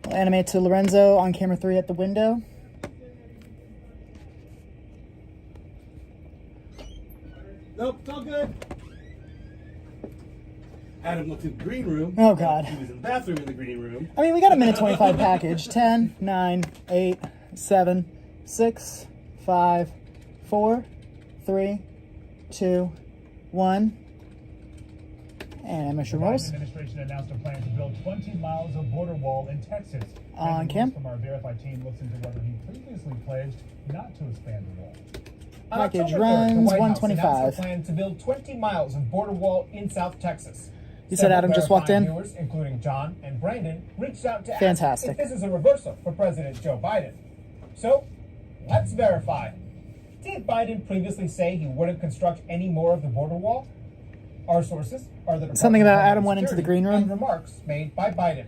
We'll animate to Lorenzo on camera 3 at the window. Nope, it's all good. Adam looked in the green room. Oh, God. He was in the bathroom in the green room. I mean, we got a minute 25 package. 10, 9, 8, 7, 6, 5, 4, 3, 2, 1. And mission rolls. The administration announced a plan to build 20 miles of border wall in Texas. On cam. From our Verify team looks into whether he previously pledged not to expand the wall. Package On October 3rd, runs the White House 125. announced a plan to build 20 miles of border wall in South Texas. You said Adam just walked in? Viewers, including John and Brandon, reached out to Fantastic. ask if this is a reversal for President Joe Biden. So, let's verify. Did Biden previously say he wouldn't construct any more of the border wall? Our sources are the Something Department about of Homeland Adam went into the Security green room? and remarks made by Biden.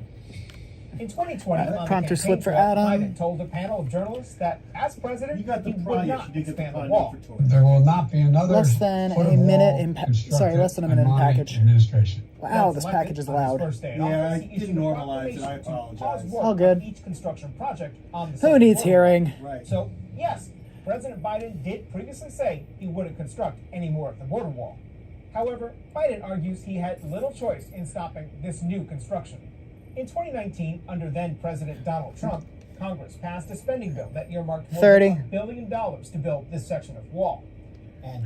In 2020, on the Prompter campaign slip for trail, Adam. Biden told a panel of journalists that as president, You got the he would prize. not You did get the expand the prize wall. for tour. There will not be another Less than foot a of minute wall in constructed sorry, less than a minute in by my package. administration. Wow, Once this elected, package is on his loud. first day in Yeah, office, I he issued didn't a normalize it. I proclamation to apologize. pause work All good. on each construction project on the Who southern needs border. hearing? Right. So, yes, President Biden did previously say he wouldn't construct any more of the border wall. However, Biden argues he had little choice in stopping this new construction. In 2019, under then President Donald Trump, Congress passed a spending bill that earmarked more 30. than $1 billion to build this section of wall.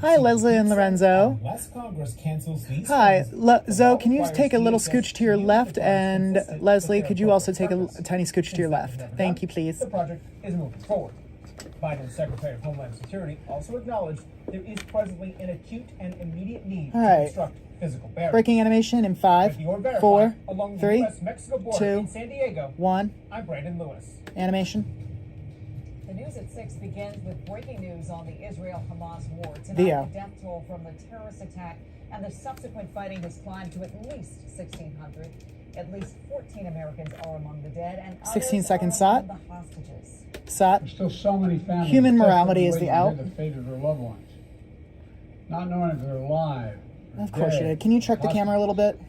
Hi, Leslie and Lorenzo. Unless Congress cancels these Hi, funds, Zoe, can you requires take a little DHS scooch to your left? And consistent Leslie, with could their you also public take purpose. a tiny scooch to your Since that was left? never Thank done, you, please. The project is moving forward. Biden's Secretary of Homeland Security also acknowledged there is presently an acute and immediate need All to right. construct physical barriers. Breaking animation in 5, With your Verify 4, along the 3, U.S.-Mexico border 2, in San Diego, 1. I'm Brandon Lewis. Animation. The news at 6 begins with breaking news on the Israel-Hamas war. Tonight, Theo. the death toll from the terrorist attack and the subsequent fighting has climbed to at least 1,600. At least 14 Americans are among the dead, and 16 others seconds, are Sat. among the hostages. Sat. There's still so many families. Human desperately morality is the waiting to out. hear the fate of their loved ones, not knowing if they're alive. or Of course you dead. did. Can you check the camera a little bit?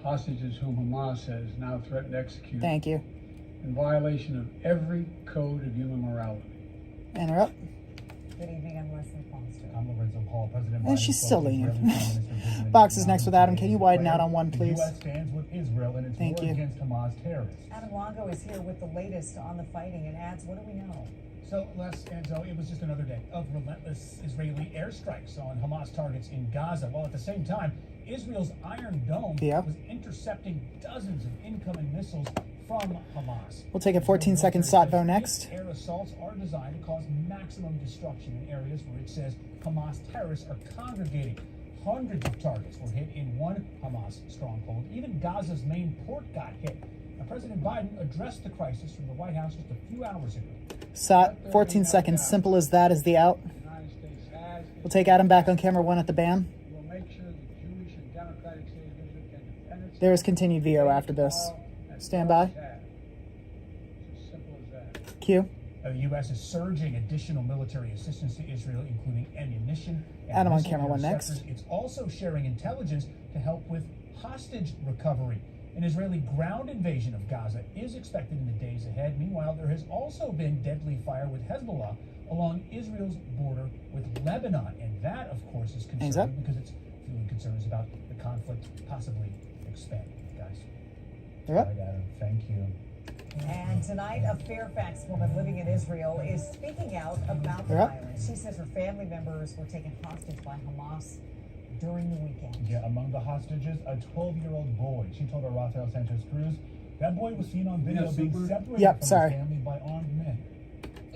Hostages whom Hamas has now threatened to execute Thank you. in violation of every code of human morality. Interrupt. Good evening, I'm Leslie Foster. I'm Lorenzo Paul. President And Biden she's spoke still to leaning. Israeli Prime Minister Benjamin Box is Netanyahu next with Adam. Can you today. widen out on one, The please? U.S. stands with Israel in its Thank war you. against Hamas terrorists. Adam Longo is here with the latest on the fighting and adds, what do we know? So, Les and Zoe, it was just another day of relentless Israeli airstrikes on Hamas targets in Gaza, while at the same time, Israel's Iron Dome Yeah. was intercepting dozens of incoming missiles from Hamas. We'll take a 14-second Satvo next. These air assaults are designed to cause maximum destruction in areas where it says Hamas terrorists are congregating. Hundreds of targets were hit in one Hamas stronghold. Even Gaza's main port got hit. Now, President Biden addressed the crisis from the White House just a few hours ago. Sat. 14 seconds. Simple as that is the out. The United States has We'll take Adam back on camera 1 at the band. will make sure the Jewish and democratic state of Israel can defend itself. There is continued VO after this. Stand by. It's as simple as that. Q. The U.S. is surging additional military assistance to Israel, including ammunition and Adam on missile camera 1 interceptors. next. It's also sharing intelligence to help with hostage recovery. An Israeli ground invasion of Gaza is expected in the days ahead. Meanwhile, there has also been deadly fire with Hezbollah along Israel's border with Lebanon. And that, of course, is Hands up. concerning because it's fueling concerns about the conflict possibly expanding. Guys. They're up. All right, Adam. Thank you. And tonight, a Fairfax woman living in Israel is speaking out about the They're up. violence. She says her family members were taken hostage by Hamas during the weekend. Yeah, among the hostages, a 12-year-old boy. She told our Rafael Sanchez Cruz that boy was seen on video Yeah, being super. separated Yep, from sorry. his family by armed men.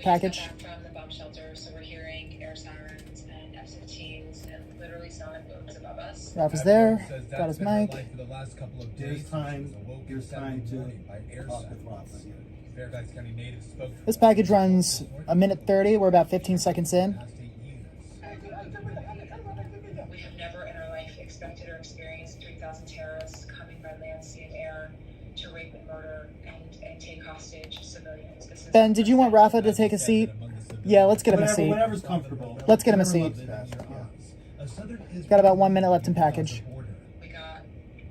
Package. We just got back from the bomb shelter, so we're hearing air sirens and F-15s and literally sonic booms above us. Ralph is there. Says Got that's his been her mic. life for the last couple of Here's days. time. She was awoken Here's time Saturday to morning by air talk with sirens. Rafa. Fairfax County natives spoke to This her. package runs a minute 30. We're about 15 seconds in. Past 8 years. We have never in our life expected or experienced 3,000 terrorists coming by land, sea, and air to rape and murder and take hostage civilians. This is Ben, did you want Rafa to take a seat? Yeah, let's get him a Whatever, seat. whatever's comfortable. Let's get him a Whatever seat. looks best, yeah. Got about 1 minute left in package. We got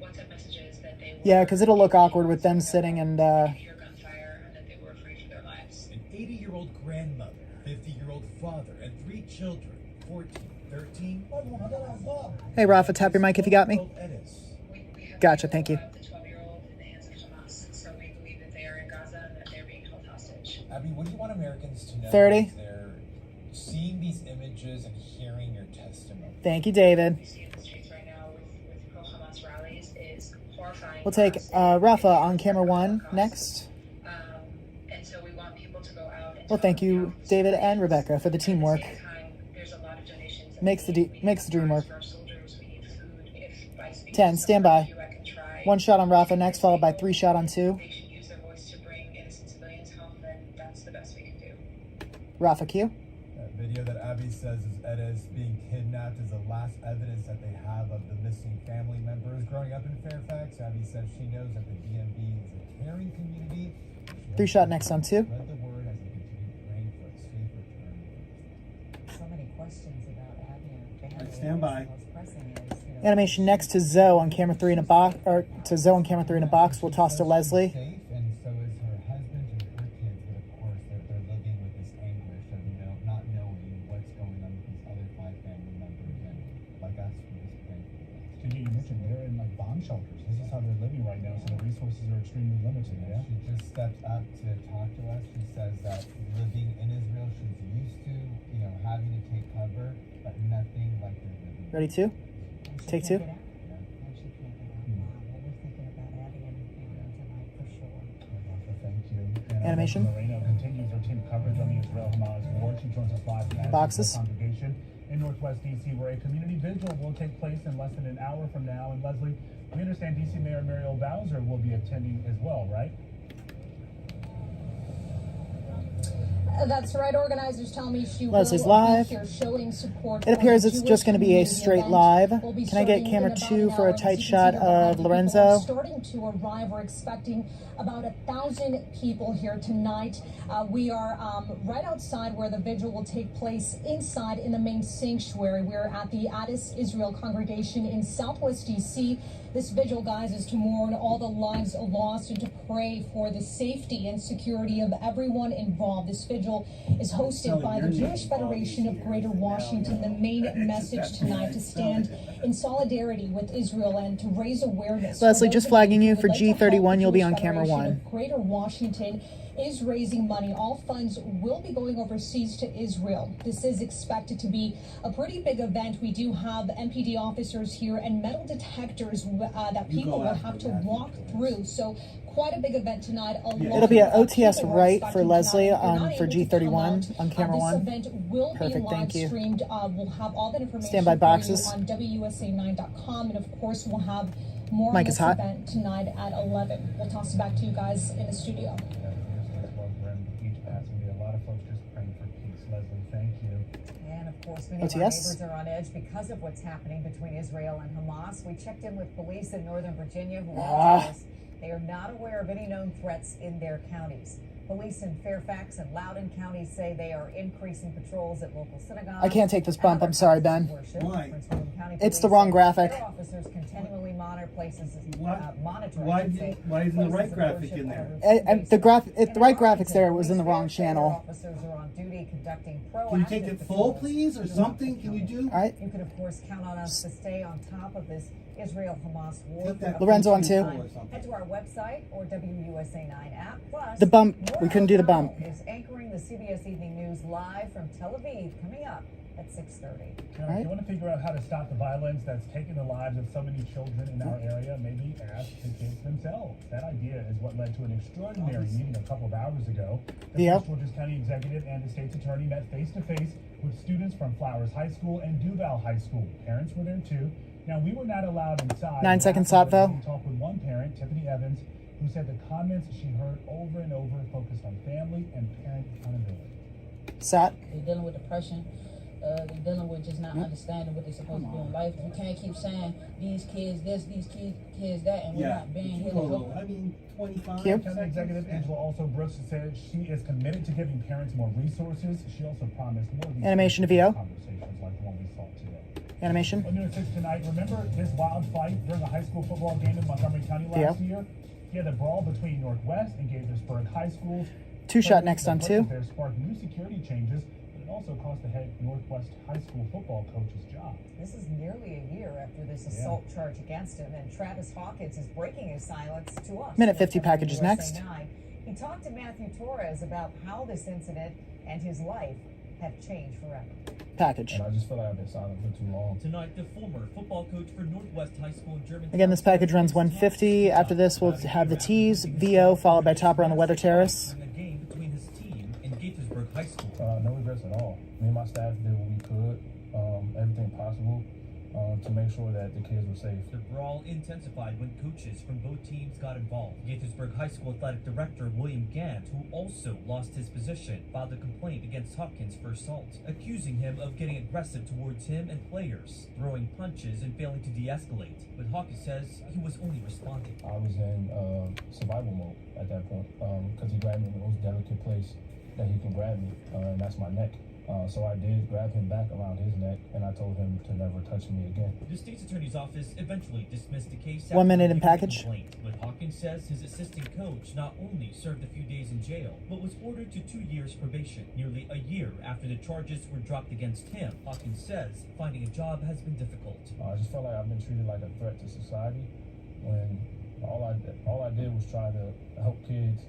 WhatsApp messages that they were Yeah, because it'll look awkward with them sitting and hear gunfire father and 3 children, 14, 13. Hey, Rafa, tap your mic if you got me. We have Gotcha, the thank you. 12-year-old in the hands of Hamas. So we believe that they are in Gaza and that they're being held hostage. Abby, what do you want Americans to know? 30. As they're seeing these images and hearing your testimony. Thank you, David. We see in the streets right now with pro-Hamas rallies is horrifying. We'll take Rafa on camera 1 next. And so we want people to go out and Well, thank talk you, about David and donations. Rebecca, for the teamwork. At the same time, there's a lot of donations that Makes we the need. We makes the need dream parts work. for our soldiers. We need food. If by speaking 10, to stand someone by. like you, I can try 1 shot on Rafa next, followed by 3 shot on 2. they should use their voice to bring innocent civilians home, then that's the best we can do. Rafa Q. That video that Abby says is Edis being kidnapped is the last evidence that they have of the missing family members growing up in Fairfax. Abby says she knows that the DMV is a caring community. 3 shot next on 2. Spread the word as we continue praying for a safe return. So many questions about Abby and family. Stand by. Most pressing is, Animation next to Zoe on camera 3 in a box, or to Zoe on camera 3 in a box. We'll toss to Leslie. Safe, and so is her husband and her kids, but of course they're living with this anguish of not knowing what's going on with these other 5 family members, and like us, we're just praying for them. You mentioned they're in like bomb shelters. This is how they're living right now, so the resources are extremely limited. Yeah. She just stepped up to talk to us. She says that living in Israel, she's used to, having to take cover, but nothing like they're living. Ready 2? Take 2. And she can't get out. Wow, well, we're thinking about Abby and family tonight for sure. Thank you. And Animation. Moreno continues her team coverage on the Israel-Hamas war. She joins us live from Boxes. the congregation in Northwest D.C., where a community vigil will take place in less than an hour from now. And Leslie, we understand D.C. Mayor Muriel Bowser will be attending as well, right? That's right. Organizers tell me she Leslie's will live. be here showing support. It appears for the it's Jewish just going to be a community straight event. live. Will be Can I get starting camera in about 2 an for hour. a As tight you can shot see, the behind of people Lorenzo? are starting to arrive. We're expecting about 1,000 people here tonight. We are right outside where the vigil will take place, inside in the main sanctuary. We're at the Addis Israel congregation in Southwest D.C. This vigil, guys, is to mourn all the lives lost and to pray for the safety and security of everyone involved. This vigil is hosted by the Jewish Federation of Greater Washington. The main message tonight to stand in solidarity with Israel and to raise awareness. Leslie, just flagging you for Would like to help the G31. You'll be Jewish on camera Federation 1. of Greater Washington is raising money. All funds will be going overseas to Israel. This is expected to be a pretty big event. We do have MPD officers here and metal detectors that people will have to walk through. So quite a big event tonight. It'll be an OTS People are right expecting for Leslie tonight. If you're not for able to come G31 out, on camera this 1. event will Perfect, be thank live you. streamed. We'll have all that information Stand by for you boxes. on WUSA9.com, and of course we'll have more Mic on is this hot. event tonight at 11. We'll toss it back to you guys in the studio. Each pass will be a lot of folks just praying for peace. Leslie, thank you. And of course, many of our OTS? neighbors are on edge because of what's happening between Israel and Hamas. We checked in with police in Northern Virginia who told us they are not aware of any known threats in their counties. Police in Fairfax and Loudoun counties say they are increasing patrols at local synagogues. I can't take this and bump. other I'm sorry, places of Ben. worship. Why? Prince William County It's the Police wrong say graphic. Their officers continually monitor places. Why- Monitor. I why should did- say, why isn't the places right of graphic worship in there? on The routine right basis. graphics there was in the wrong Police there say channel. their officers are on duty conducting proactive Can you take it full, patrols please, or throughout something? the Can you county. do? All right. You can, of course, count on us to stay on top of this Israel-Hamas war. Take that Lorenzo on full 2. or something. Head to our website or WUSA9 app. Plus, The bump. Nora We couldn't do the bump. O'Donnell is anchoring the CBS Evening News live from Tel Aviv, coming up at 6:30. Now, if you want to figure out how to stop the violence that's taking the lives of so many children in our area, maybe ask the kids themselves. That idea is what led to an extraordinary meeting a couple of hours ago. The Yeah. Prince George's County Executive and the state's attorney met face-to-face with students from Flowers High School and Duval High School. Parents were there too. Now, we were not allowed inside. 9 but seconds, afterwards, Sotvo. we talked with one parent, Tiffany Evans, who said the comments she heard over and over focused on family and parent accountability. Sat. They're dealing with depression. They're dealing with just not understanding what they're supposed to do in life. We can't keep saying these kids this, these kids that, and we're Yeah. not being here to Well, help. I mean, 25. Cute. County Executive Angela also Brooks said she is committed to giving parents more resources. She also promised more of these Animation to VO. conversations like the one we saw today. Animation. On News 6 tonight, remember this wild fight during a high school football game in Montgomery County last year? Yeah, the brawl between Northwest and Gaithersburg high schools. 2 shot next on 2. There sparked new security changes. It also cost the head Northwest High School football coach's job. This is nearly a year after this assault charge against him, and Travis Hawkins is breaking his silence to us. Minute 50 packages USA next. 9. He talked to Matthew Torres about how this incident and his life have changed forever. Package. And I just feel like I've been silent for too long. Tonight, the former football coach for Northwest High School in Germantown. Again, this package runs 150. After this, we'll have the tees, VO, followed by Topper on the weather terrace. The game between his team and Gaithersburg High School. No regrets at all. Me and my staff did what we could, everything possible, to make sure that the kids were safe. The brawl intensified when coaches from both teams got involved. Gaithersburg High School Athletic Director William Gant, who also lost his position, filed a complaint against Hawkins for assault, accusing him of getting aggressive towards him and players, throwing punches and failing to de-escalate. But Hawkins says he was only responding. I was in survival mode at that point, because he grabbed me in the most delicate place that he can grab me, and that's my neck. So I did grab him back around his neck, and I told him to never touch me again. The state's attorney's office eventually dismissed the case. 1 minute in package. But Hawkins says his assistant coach not only served a few days in jail, but was ordered to 2 years probation, nearly a year after the charges were dropped against him. Hawkins says finding a job has been difficult. I just felt like I've been treated like a threat to society, when all I did was try to help kids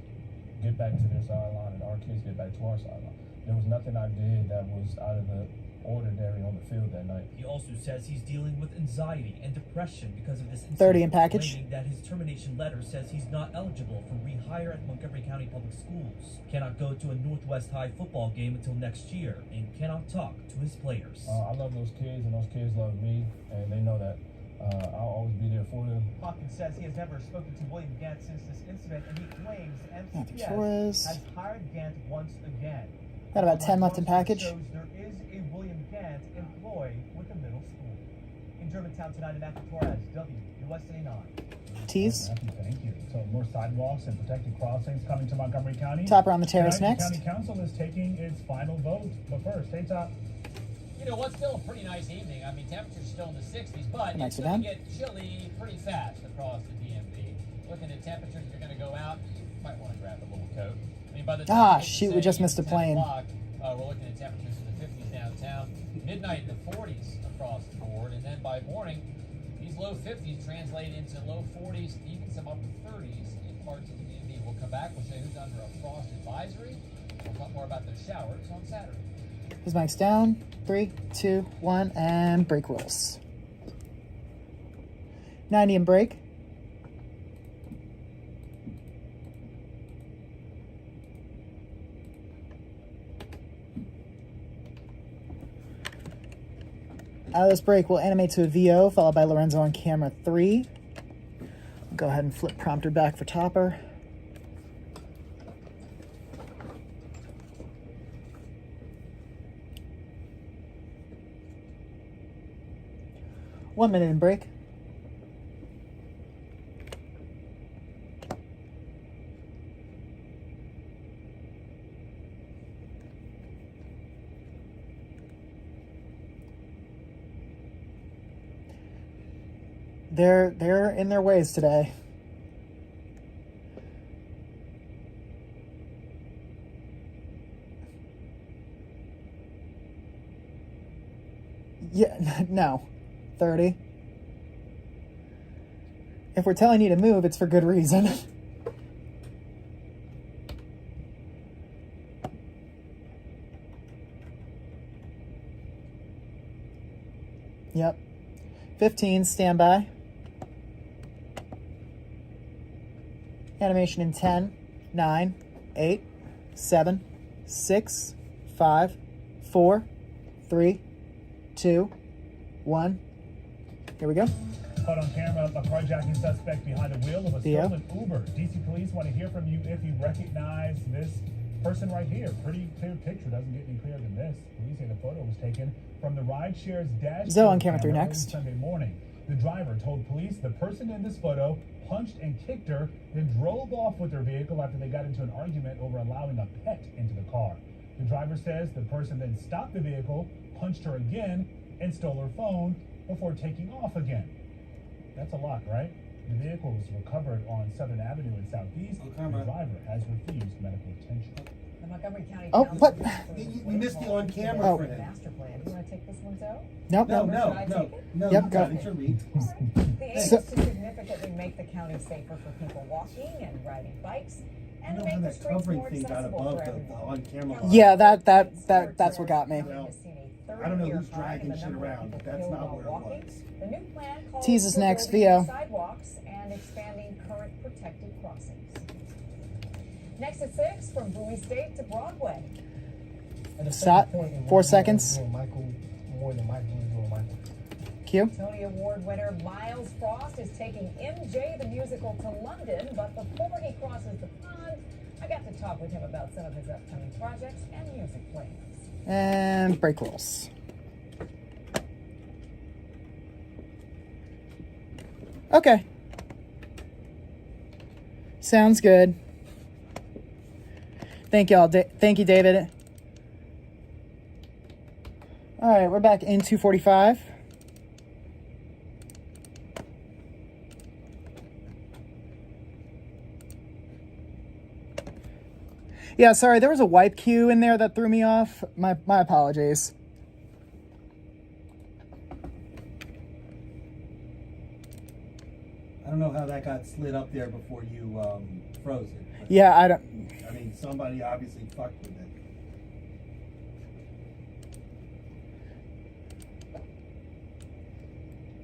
get back to their sideline and our kids get back to our sideline. There was nothing I did that was out of the ordinary on the field that night. He also says he's dealing with anxiety and depression because of this incident. 30 in package. Claiming that his termination letter says he's not eligible for rehire at Montgomery County Public Schools, cannot go to a Northwest High football game until next year, and cannot talk to his players. I love those kids, and those kids love me, and they know that I'll always be there for them. Hawkins says he has never spoken to William Gant since this incident, and he claims Torres. MCPS has hired Gant once again. Got about 10 left in package. Shows there is a William Gant employed with a middle school. In Germantown tonight, Matthew Torres, WUSA 9. Tees. Thank you. So more sidewalks and protected crossings coming to Montgomery County. Topper on the terrace Tonight, next. The county council is taking its final vote. But first, hey Top. You know, what's still a pretty nice evening. I mean, temperatures still in the 60s, but Nice it's going event. to get chilly pretty fast across the DMV. Looking at temperatures, you're going to go out, you might want to grab a little coat. I mean, by the time Ah, you get to, shoot, we say, just missed a 10 plane. o'clock, we're looking at temperatures in the 50s downtown, midnight in the 40s across the board, and then by morning, these low 50s translate into low 40s, even some upper 30s in parts of the DMV. We'll come back, we'll show you who's under a frost advisory. We'll talk more about the showers on Saturday. His mic's down. 3, 2, 1, and break rolls. 90 and break. Out of this break, we'll animate to a VO, followed by Lorenzo on camera 3. I'll go ahead and flip prompter back for Topper. One minute in break. They're in their ways today. Yeah, no. 30. If we're telling you to move, it's for good reason. Yep. 15, standby. Animation in 10, 9, 8, 7, 6, 5, 4, 3, 2, 1. Here we go. Caught on camera, a carjacking suspect behind the wheel of a stolen Uber. DC police want to hear from you if you recognize this person right here. Pretty clear picture. Doesn't get any clearer than this. Police say the photo was taken from the rideshare's dashboard. Zoe on camera 3 next. Sunday morning. The driver told police the person in this photo punched and kicked her, then drove off with her vehicle after they got into an argument over allowing a pet into the car. The driver says the person then stopped the vehicle, punched her again, and stole her phone before taking off again. That's a lot, right? The vehicle was recovered on Southern Avenue in Southeast. The driver has refused medical attention. The Montgomery County Oh, Council what? You missed the on camera Oh. for him. master plan. You want to take this one, Zoe? Nope. No, nope. no, Should I no, take it? no. Yep, you go. got it. It's your read. The aim So- is to significantly make the county safer for people walking and riding bikes, and to I don't know make how the that streets covering more thing got accessible above for the everyone. on-camera. Yeah, that's what got me. Well, I don't know who's dragging shit around, but that's not where it was. The new plan calls Teases for next, building Theo. sidewalks and expanding current protected crossings. Next at 6, from Bowie State to Broadway. Shot. 4 seconds. Michael more than Michael is doing Michael. Cue. Tony Award winner Miles Frost is taking MJ the musical to London, but before he crosses the pond, I got to talk with him about some of his upcoming projects and music plans. And break rules. Okay. Sounds good. Thank y'all. Thank you, David. All right, we're back in 245. Yeah, sorry, there was a wipe cue in there that threw me off. My apologies. I don't know how that got slid up there before you froze it. but, Yeah, I don't. I mean, somebody obviously fucked with it.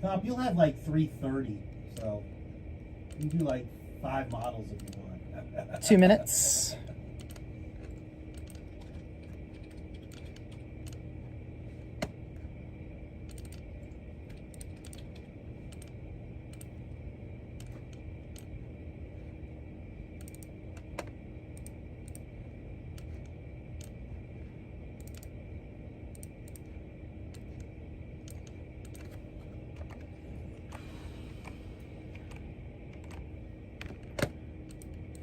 Top, you'll have like 330, so you can do like 5 models if you want. 2 minutes.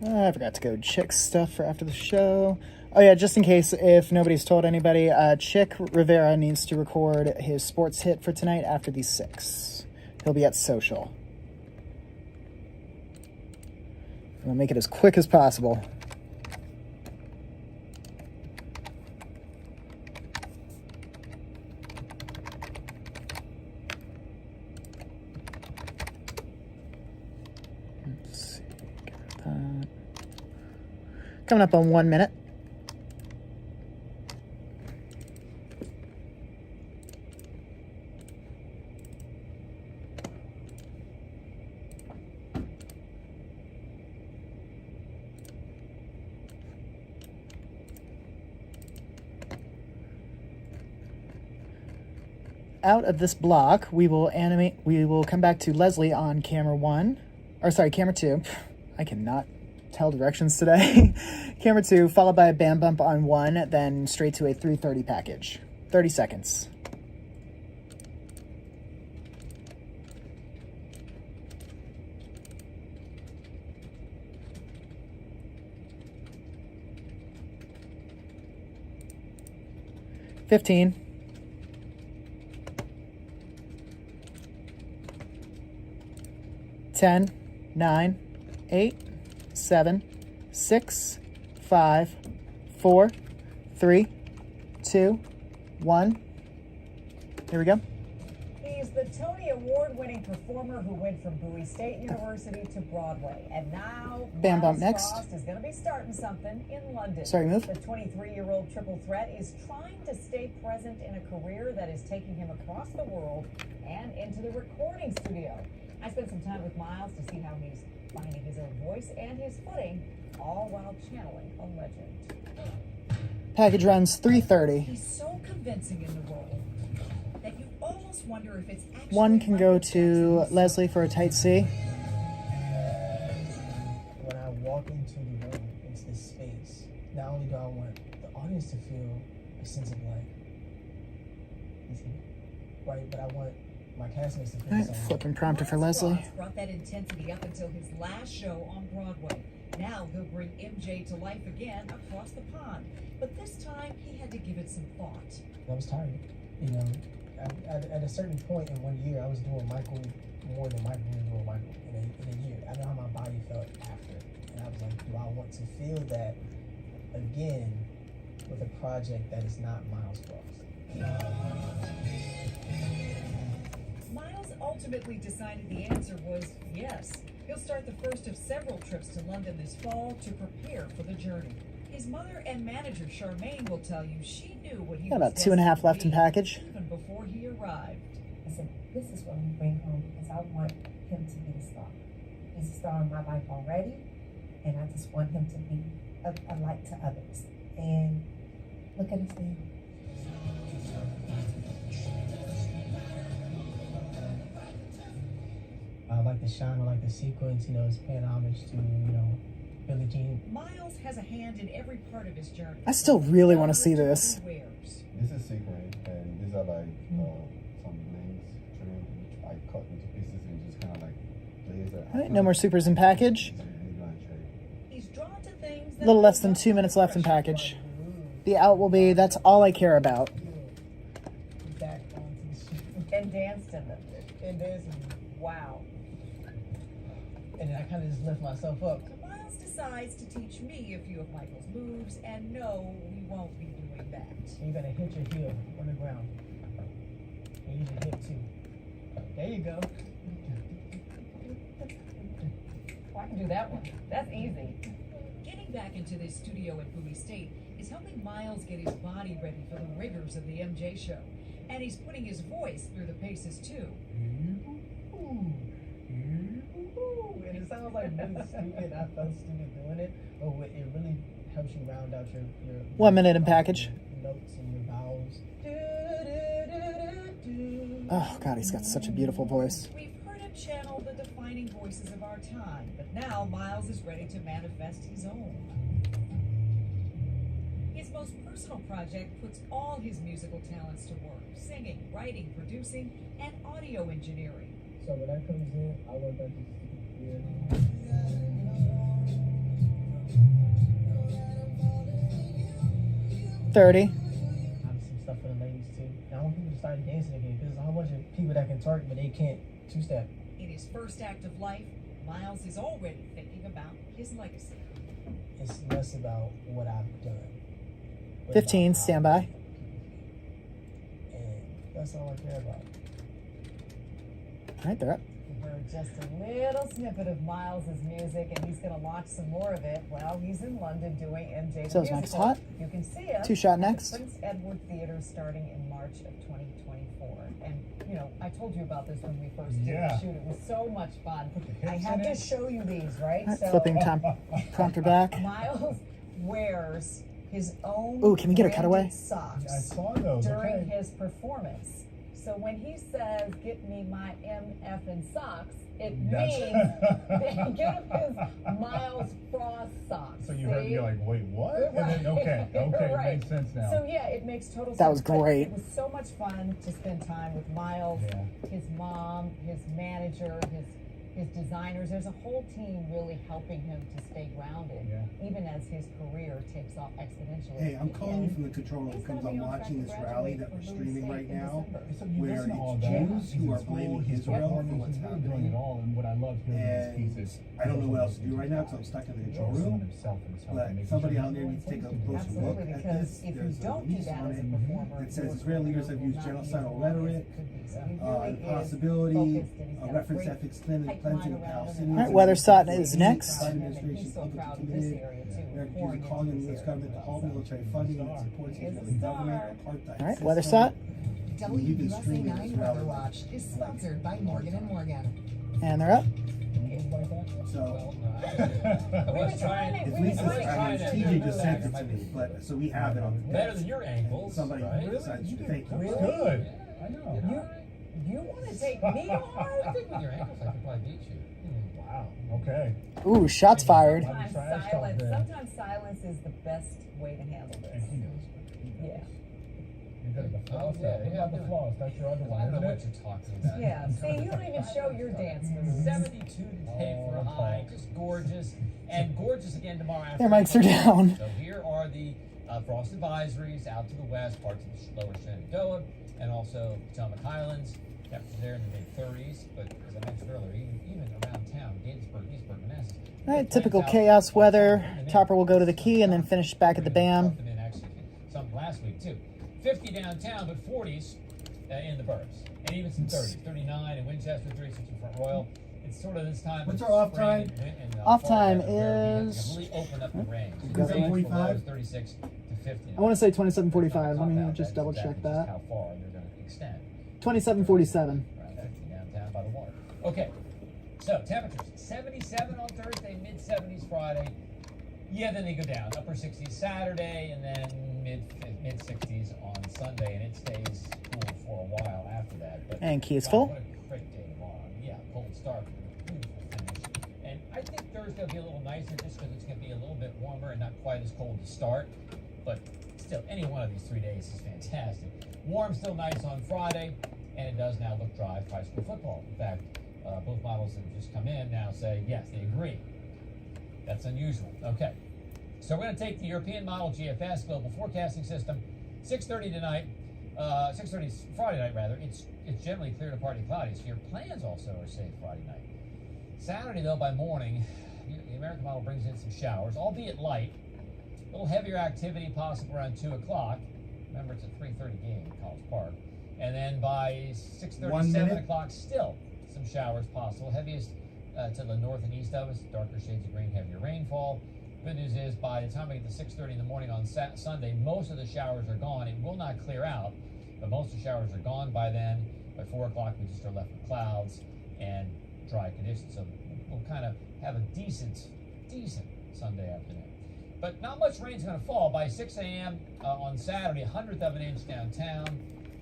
I forgot to go check stuff for after the show. Oh yeah, just in case if nobody's told anybody, Chick Rivera needs to record his sports hit for tonight after these 6. He'll be at Social. I'm gonna make it as quick as possible. Let's see, got that. Coming up on 1 minute. Out of this block, we will come back to Leslie on camera 1, or sorry, camera 2. I cannot tell directions today. Camera 2, followed by a bam bump on 1, then straight to a 330 package. 30 seconds. $15. 10, 9, 8, 7, 6, 5, 4, 3, 2, 1. Here we go. He's the Tony Award-winning performer who went from Bowie State University to Broadway. And now, Bam Bump Miles next. Frost is going to be starting something in London. Sorry, move. The 23-year-old triple threat is trying to stay present in a career that is taking him across the world and into the recording studio. I spent some time with Miles to see how he's finding his own voice and his footing, all while channeling a legend. Package runs 330. He's so convincing in the role that you almost wonder if it's actually 1 can go to Leslie for a tight C. When I walk into the room, into this space, not only do I want the audience to feel a sense of like, he's here, right? But I want my castmates to feel All right, the same. flipping prompter for Leslie. Frost brought that intensity up until his last show on Broadway. Now he'll bring MJ to life again across the pond. But this time he had to give it some thought. I was tired. You know, at a certain point in 1 year, I was doing Michael more than Michael was doing Michael in a year. I know how my body felt after. And I was like, do I want to feel that again with a project that is not Miles Frost. Miles ultimately decided the answer was yes. He'll start the first of several trips to London this fall to prepare for the journey. His mother and manager Charmaine will tell you she knew what he Got was about 2.5 left in destined to be package. even before he arrived. I said, this is what I'm bring home because I want him to be a star. He's a star in my life already, and I just want him to be a light to others. And look at his name. I like the shine, I like the sequence, it's paying homage to, Billie Jean. Miles has a hand in every part of his journey. I still really want to see this. This is sequin, and these are like some links trim, which I cut into pieces and just kind of like laser. All right, no more supers in package. He's drawn to things A little less than 2 minutes left in package. The out will be, that's all I care about. Back onto the shoot. And danced in them. And dancing. Wow. And then I kind of just lift myself up. Miles decides to teach me a few of Michael's moves, and no, we won't be doing that. And you're going to hit your heel on the ground. And use your hip too. There you go. Well, I can do that one. That's easy. Getting back into this studio at Bowie State is helping Miles get his body ready for the rigors of the MJ show. And he's putting his voice through the paces too. And it sounds like really stupid. I felt stupid doing it, but it really helps you round out your 1 minute in package. notes and your vowels. Oh God, he's got such a beautiful voice. We've heard him channel the defining voices of our time, but now Miles is ready to manifest his own. His most personal project puts all his musical talents to work: singing, writing, producing, and audio engineering. So when that comes in, I want that to be 30. Have some stuff for the ladies too. I want people to start dancing again because there's a whole bunch of people that can twerk but they can't two-step. In his first act of life, Miles is already thinking about his legacy. It's less about what I've done. 15, stand by. And that's all I care about. All right, they're up. We heard just a little snippet of Miles' music, and he's going to launch some more of it while he's in London doing MJ the So is Max Musical. hot? You can see him. 2 shot at the next. Prince Edward Theater starting in March of 2024. And, I told you about this when we first did the shoot. It was so much fun. I have to show you these, right? All right, flipping time prompter back. Miles wears his own Ooh, can we get a branded cutaway? socks I saw those. during Okay. his performance. So when he says, "Get me my MF in socks," it That's- means get him his Miles Frost socks. So you heard me like, wait, what? And then, Right. okay, Right. makes sense now. So yeah, it makes total sense. That was but great. It was so much fun to spend time with Miles, his mom, his manager, his designers. There's a whole team really helping him to stay grounded, even as his career takes off exponentially. Hey, I'm calling you And from the control room he's because gonna be I'm on track watching to this rally graduate that we're from Bowie streaming State right in now, December. where listen to all it's that. Jews who are blaming Israel for what's He's really doing happening. it all, and what I love hearing these pieces. I don't know what else to do right now because I'm stuck in the control room. But somebody out there needs to take a closer look Absolutely, at because this. if you There's a don't do release that on as a it performer, that says your Israeli leaders have career used will not be genocidal as long as rhetoric, it could be. So he really is possibility, focused, and he's got a reference great ethics cleansing pipeline of around him. Palestinians. All right, Weatherstadt is next. Biden And administration he's so publicly proud of this committed. area too. They're pouring into calling on this the U.S. area government to halt military funding that supports He is a Israeli government star. apartheid. All right, system. Weatherstadt. You've been WUSA streaming 9 this rally Weather Watch is sponsored by Morgan & Morgan. And they're up. So, We're trying. at least this time, TJ just sent it to me, but so we have it on the Better than your ankles. Somebody right? decides to thank you. Really? Good. I know. You want to take me on? I think with your ankles, I could probably beat you. Wow. Okay. Ooh, shots fired. Sometimes silence is the best way to handle this. Yeah. You got the floss. What about the floss? That's your other one. I don't know isn't what you're talking about. Yeah. See, you don't even show your dance moves. 72 today for a high, just gorgeous, and gorgeous again tomorrow Their afternoon. mics are down. So here are the frost advisories out to the west, parts of the lower Shenandoah, and also Potomac Highlands. Temperatures there in the mid-30s, but as I mentioned earlier, even around town, Gainsborough, Leesburg, Manassas. All right, typical chaos weather. Topper will go to the key and then finish back at the BAM. Some last week too. 50 downtown, but 40s in the burbs, and even some 30s. 39 in Winchester, 36 in Front Royal. It's sort of this time. What's our off time? Off time is really open up the range. 27:45. 36 to 50. I want to say 27:45. Let me just double check that. How far they're going to extend. 27:47. Right, 50 downtown by the water. Okay, so temperatures 77 on Thursday, mid 70s Friday. Yeah, then they go down, upper 60s Saturday, and then mid 60s on Sunday, and it stays cool for a while after that. But And key is wow, full. What a great day tomorrow. Yeah, cold start, beautiful finish. And I think Thursday will be a little nicer just because it's going to be a little bit warmer and not quite as cold to start. But still, any one of these 3 days is fantastic. Warm, still nice on Friday, and it does now look dry for high school football. In fact, both models that have just come in now say, yes, they agree. That's unusual. Okay. So we're going to take the European model GFS Global Forecasting System. 6:30 tonight. 6:30 Friday night, rather. It's generally clear to partly cloudy. So your plans also are safe Friday night. Saturday, though, by morning, the American model brings in some showers, albeit light. A little heavier activity possible around 2 o'clock. Remember, it's a 3:30 game in College Park. And then by 6:30, 7 o'clock, still some showers possible. Heaviest to the north and east of us, darker shades of green, heavier rainfall. Good news is, by the time we get to 6:30 in the morning on Sunday, most of the showers are gone. It will not clear out, but most of the showers are gone by then. By 4 o'clock, we just are left with clouds and dry conditions. So we'll kind of have a decent Sunday afternoon. But not much rain's going to fall. By 6 a.m. On Saturday, 1/100th of an inch downtown,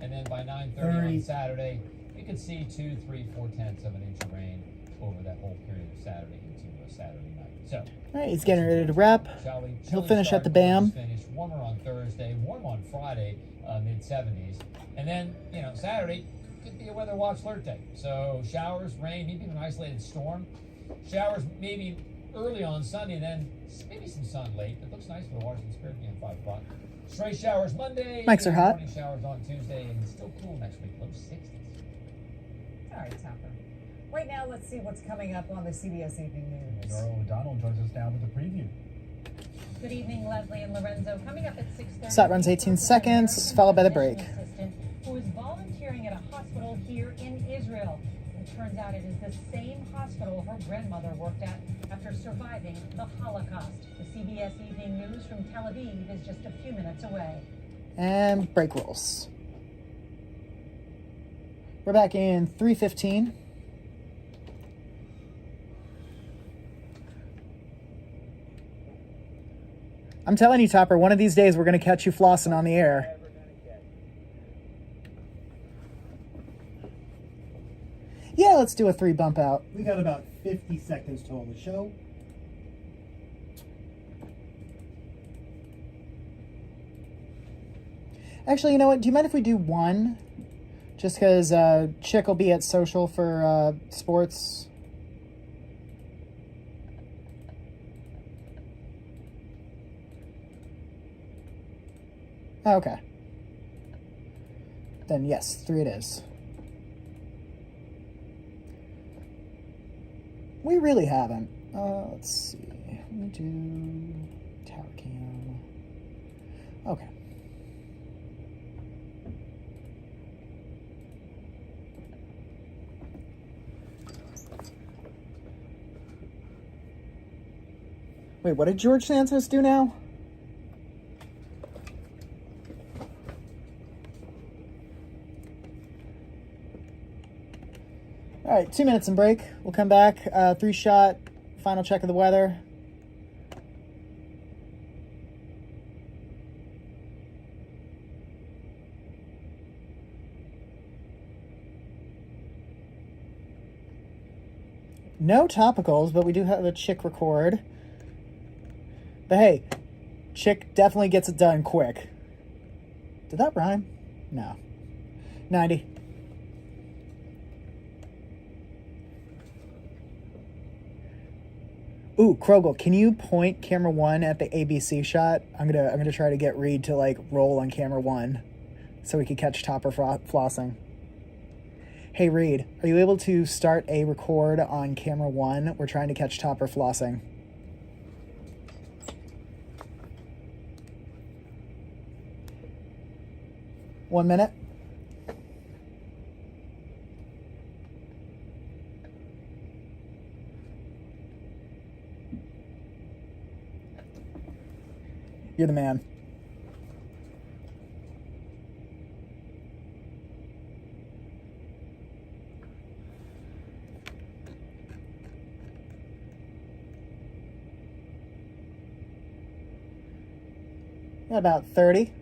and then by 9:30 on Saturday, you could see 2, 3, 4/10ths of an inch of rain over that whole period of Saturday into Saturday night. So, all right, he's getting ready to wrap. He'll finish at the BAM. Finish warmer on Thursday, warm on Friday, mid 70s, and then Saturday could be a weather watch alert day. So showers, rain, maybe even an isolated storm. Showers maybe early on Sunday, then maybe some sun late. It looks nice for the Washington Spirit game 5 o'clock. Stray showers Monday. Mics are hot. Morning showers on Tuesday, and still cool next week, low 60s. All right, Topper. Right now, let's see what's coming up on the CBS Evening News. Nora O'Donnell joins us now with the preview. Good evening, Leslie and Lorenzo. Coming up at 6:30. Set runs 18 seconds, followed by the break. Who is volunteering at a hospital here in Israel. It turns out it is the same hospital her grandmother worked at after surviving the Holocaust. The CBS Evening News from Tel Aviv is just a few minutes away. And break rolls. We're back in 3:15. I'm telling you, Topper, one of these days we're going to catch you flossing on the air. Yeah, let's do a 3 bump out. We got about 50 seconds total in the show. Actually, you know what? Do you mind if we do 1? Just because Chick will be at social for sports. Oh, okay. Then yes, 3 it is. We really haven't. Let's see. Let me do tower cam. Okay. Wait, what did George Santos do now? All right, 2 minutes and break. We'll come back. 3-shot, final check of the weather. No topicals, but we do have a Chick record. But hey, Chick definitely gets it done quick. Did that rhyme? No. 90. Ooh, Krogel, can you point camera 1 at the ABC shot? I'm gonna try to get Reed to like roll on camera 1 so we can catch Topper flossing. Hey Reed, are you able to start a record on camera 1? We're trying to catch Topper flossing. One minute. You're the man. About 30.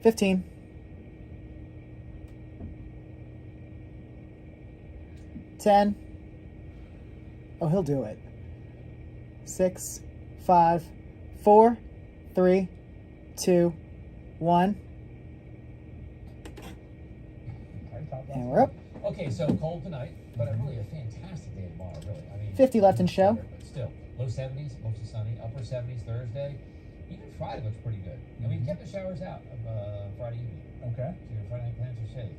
$15. 10. Oh, he'll do it. 6, 5, 4, 3, 2, 1. And we're up. Okay, so cold tonight, but really a fantastic day tomorrow, really. I mean, 50 left in show. But still, low 70s, mostly sunny, upper 70s Thursday. Even Friday looks pretty good. And we've kept the showers out of Friday evening. Okay. So your Friday night plans are safe.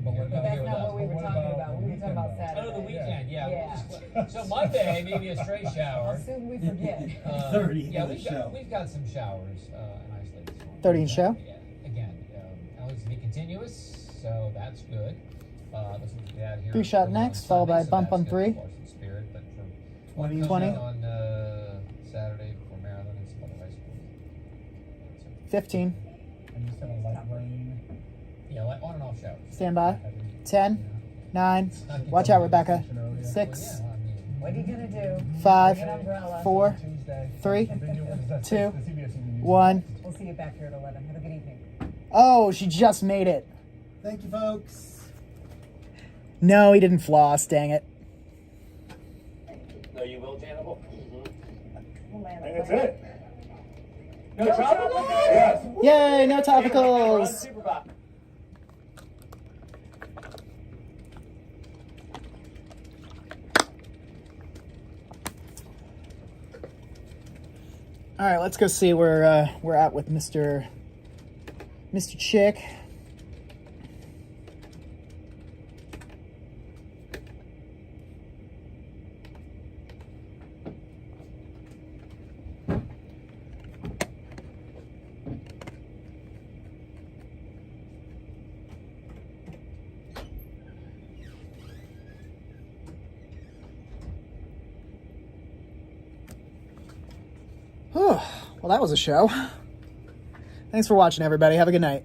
But what about- That's not what we were talking about. We were talking about Saturday. Oh, the weekend, yeah. Yeah. We'll just, so Monday, maybe a straight shower. How soon we forget. 30 Yeah, in the show. we've got some showers, an isolated storm. 30 in show. Yeah, again, it looks to be continuous, so that's good. Looks like we had here 3 shot on next, Sunday, followed by so bump that's on good 3. for some spirit, but for 20. 20. on Saturday for Maryland and some other high schools. 15. And you said a light rain. Yeah, like on and off showers. Stand by. 10, 9. Watch out, Rebecca. 6, What are you gonna do? 5, Bring an umbrella. 4, 3, 2, 1. We'll see you back here at 11. Have a good evening. Oh, she just made it. Thank you, folks. No, he didn't floss. Dang it. No, you will, Jannibal? And that's it. No tropical? Yes. Yay, no topicals. Superbot. All right, let's go see where we're at with Mr. Chick. Well, that was a show. Thanks for watching, everybody. Have a good night.